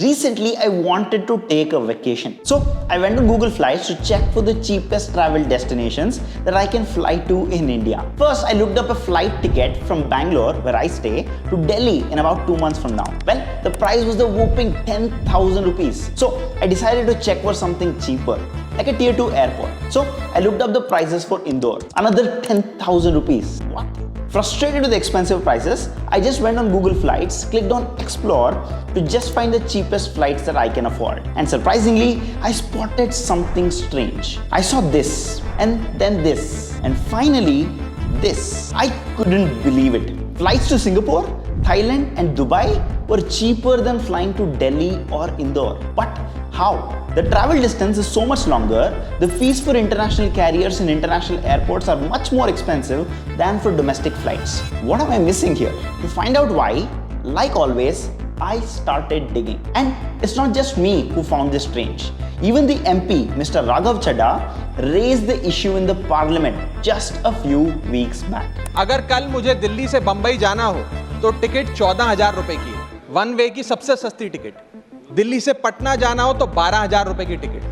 Recently, I wanted to take a vacation. So I went on Google Flights to check for the cheapest travel destinations that I can fly to in India. First, I looked up a flight ticket from Bangalore, where I stay, to Delhi in about 2 months from now. Well, the price was the whopping 10,000 rupees. So I decided to check for something cheaper, like a tier 2 airport. So I looked up the prices for Indore. Another 10,000 rupees. What? Frustrated with the expensive prices, I just went on Google Flights, clicked on Explore to just find the cheapest flights that I can afford. And surprisingly, I spotted something strange. I saw this, and then this, and finally this. I couldn't believe it. Flights to Singapore, Thailand, and Dubai were cheaper than flying to Delhi or Indore. But how? The travel distance is so much longer, the fees for international carriers in international airports are much more expensive than for domestic flights. What am I missing here? To find out why, like always, I started digging. And it's not just me who found this strange. Even the MP, Mr. Raghav Chadha, raised the issue in the parliament just a few weeks back. अगर कल मुझे दिल्ली से बंबई जाना हो तो ticket 14,000 रुपए की है, वन वे की सबसे सस्ती टिकट। दिल्ली से पटना जाना हो तो 12,000 रुपए की टिकट,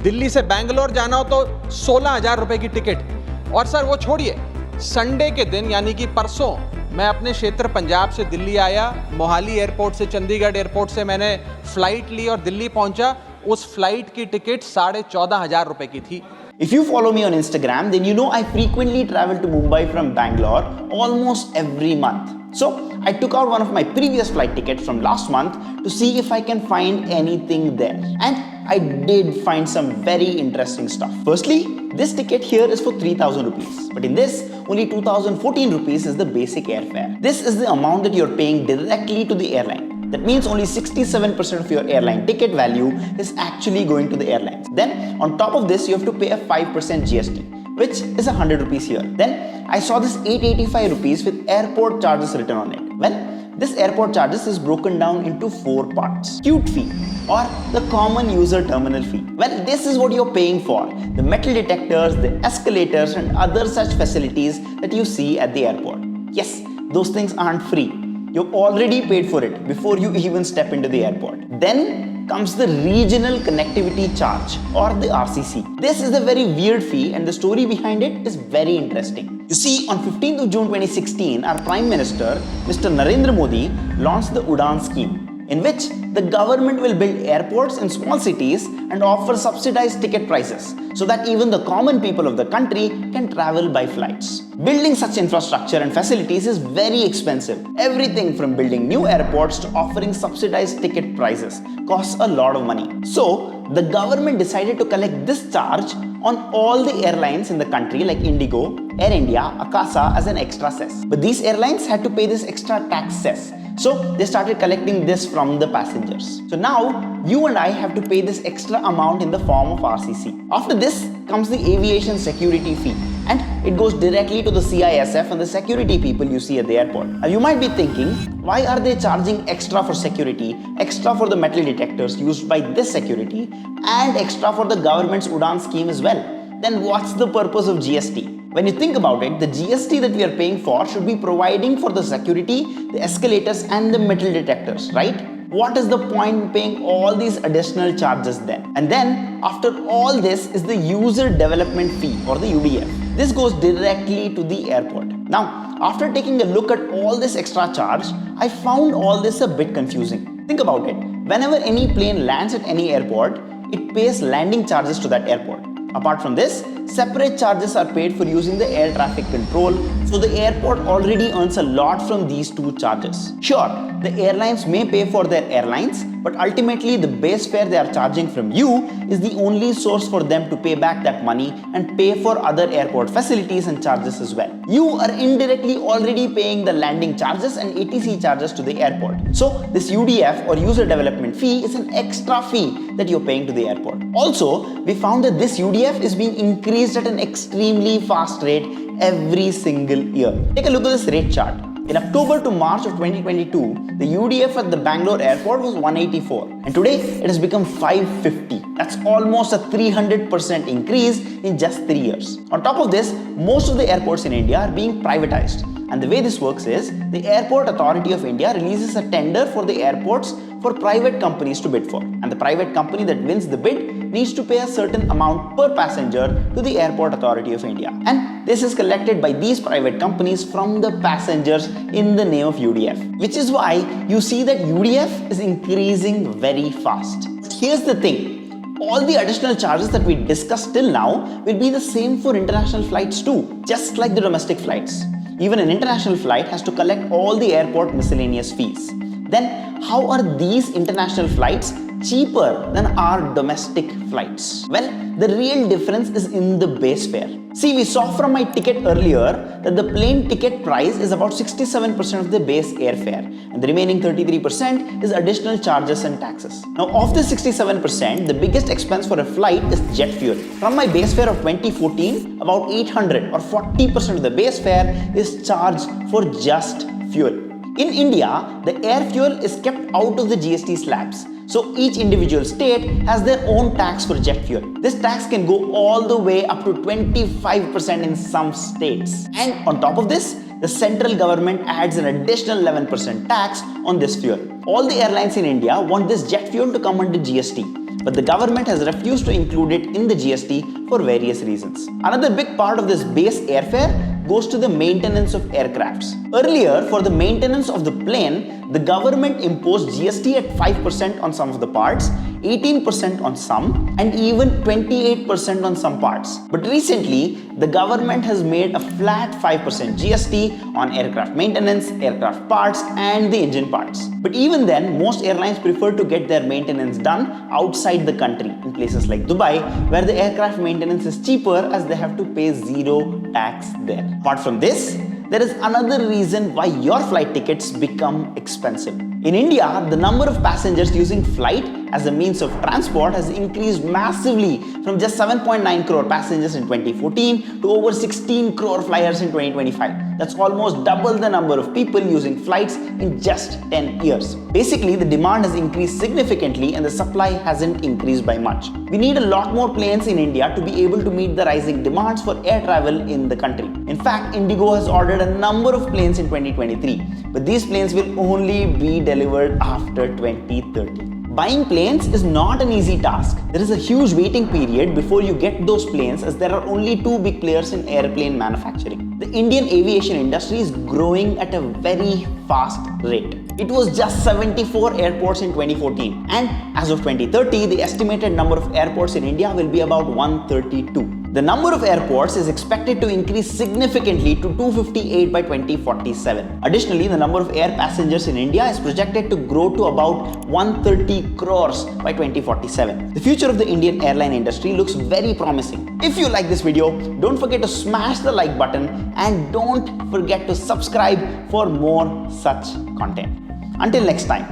दिल्ली से बैंगलोर जाना हो तो 16,000 रुपए की टिकट। और सर वो छोड़िए, संडे के दिन यानी कि परसों मैं अपने क्षेत्र पंजाब से दिल्ली आया, मोहाली एयरपोर्ट से चंडीगढ़ एयरपोर्ट से मैंने फ्लाइट ली और दिल्ली पहुंचा। उस फ्लाइट की टिकट 14,500 रुपए की थी। If you follow me on Instagram, then you know I frequently travel to Mumbai from Bangalore almost every month. So I took out one of my previous flight tickets from last month to see if I can find anything there. And I did find some very interesting stuff. Firstly, this ticket here is for 3,000 rupees. But in this, only 2,014 rupees is the basic airfare. This is the amount that you're paying directly to the airline. That means only 67% of your airline ticket value is actually going to the airlines. Then on top of this, you have to pay a 5% GST, which is 100 rupees here. Then I saw this 885 rupees with airport charges written on it. Well, this airport charges is broken down into 4 parts. Cute fee, or the common user terminal fee. Well, this is what you're paying for. The metal detectors, the escalators, and other such facilities that you see at the airport. Yes, those things aren't free. You've already paid for it before you even step into the airport. Then comes the regional connectivity charge, or the RCC. This is a very weird fee, and the story behind it is very interesting. You see, on 15th of June 2016, our Prime Minister, Mr. Narendra Modi, launched the Udan scheme, in which the government will build airports in small cities and offer subsidized ticket prices so that even the common people of the country can travel by flights. Building such infrastructure and facilities is very expensive. Everything from building new airports to offering subsidized ticket prices costs a lot of money. So, the government decided to collect this charge on all the airlines in the country like Indigo, Air India, Akasa as an extra cess. But these airlines had to pay this extra tax cess. So they started collecting this from the passengers. So now you and I have to pay this extra amount in the form of RCC. After this comes the aviation security fee, and it goes directly to the CISF and the security people you see at the airport. Now you might be thinking, why are they charging extra for security, extra for the metal detectors used by this security, and extra for the government's Udan scheme as well? Then what's the purpose of GST? When you think about it, the GST that we are paying for should be providing for the security, the escalators, and the metal detectors, right? What is the point in paying all these additional charges then? And then, after all this is the user development fee, or the UDF. This goes directly to the airport. Now, after taking a look at all this extra charge, I found all this a bit confusing. Think about it. Whenever any plane lands at any airport, it pays landing charges to that airport. Apart from this, separate charges are paid for using the air traffic control, so the airport already earns a lot from these two charges. Sure, the airlines may pay for their airlines, but ultimately the base fare they are charging from you is the only source for them to pay back that money and pay for other airport facilities and charges as well. You are indirectly already paying the landing charges and ATC charges to the airport. So this UDF, or user development fee, is an extra fee that you're paying to the airport. Also, we found that this UDF is being increased at an extremely fast rate every single year. Take a look at this rate chart. In October to March of 2022, the UDF at the Bangalore airport was 184, and today it has become 550. That's almost a 300% increase in just 3 years. On top of this, most of the airports in India are being privatized. And the way this works is, the Airport Authority of India releases a tender for the airports for private companies to bid for. And the private company that wins the bid needs to pay a certain amount per passenger to the Airport Authority of India. And this is collected by these private companies from the passengers in the name of UDF. Which is why you see that UDF is increasing very fast. But here's the thing. All the additional charges that we discussed till now will be the same for international flights too, just like the domestic flights. Even an international flight has to collect all the airport miscellaneous fees. Then how are these international flights cheaper than our domestic flights? Well, the real difference is in the base fare. See, we saw from my ticket earlier that the plane ticket price is about 67% of the base airfare, and the remaining 33% is additional charges and taxes. Now, of the 67%, the biggest expense for a flight is jet fuel. From my base fare of 2014, about 800 or 40% of the base fare is charged for just fuel. In India, the air fuel is kept out of the GST slabs. So each individual state has their own tax for jet fuel. This tax can go all the way up to 25% in some states. And on top of this, the central government adds an additional 11% tax on this fuel. All the airlines in India want this jet fuel to come under GST, but the government has refused to include it in the GST for various reasons. Another big part of this base airfare goes to the maintenance of aircrafts. Earlier, for the maintenance of the plane, the government imposed GST at 5% on some of the parts, 18% on some, and even 28% on some parts. But recently, the government has made a flat 5% GST on aircraft maintenance, aircraft parts, and the engine parts. But even then, most airlines prefer to get their maintenance done outside the country, in places like Dubai, where the aircraft maintenance is cheaper as they have to pay zero tax there. Apart from this, there is another reason why your flight tickets become expensive. In India, the number of passengers using flight as a means of transport has increased massively from just 7.9 crore passengers in 2014 to over 16 crore flyers in 2025. That's almost double the number of people using flights in just 10 years. Basically, the demand has increased significantly and the supply hasn't increased by much. We need a lot more planes in India to be able to meet the rising demands for air travel in the country. In fact, Indigo has ordered a number of planes in 2023, but these planes will only be delivered after 2030. Buying planes is not an easy task. There is a huge waiting period before you get those planes, as there are only two big players in airplane manufacturing. The Indian aviation industry is growing at a very fast rate. It was just 74 airports in 2014, and as of 2030, the estimated number of airports in India will be about 132. The number of airports is expected to increase significantly to 258 by 2047. Additionally, the number of air passengers in India is projected to grow to about 130 crores by 2047. The future of the Indian airline industry looks very promising. If you like this video, don't forget to smash the like button and don't forget to subscribe for more such content. Until next time,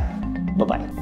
bye-bye.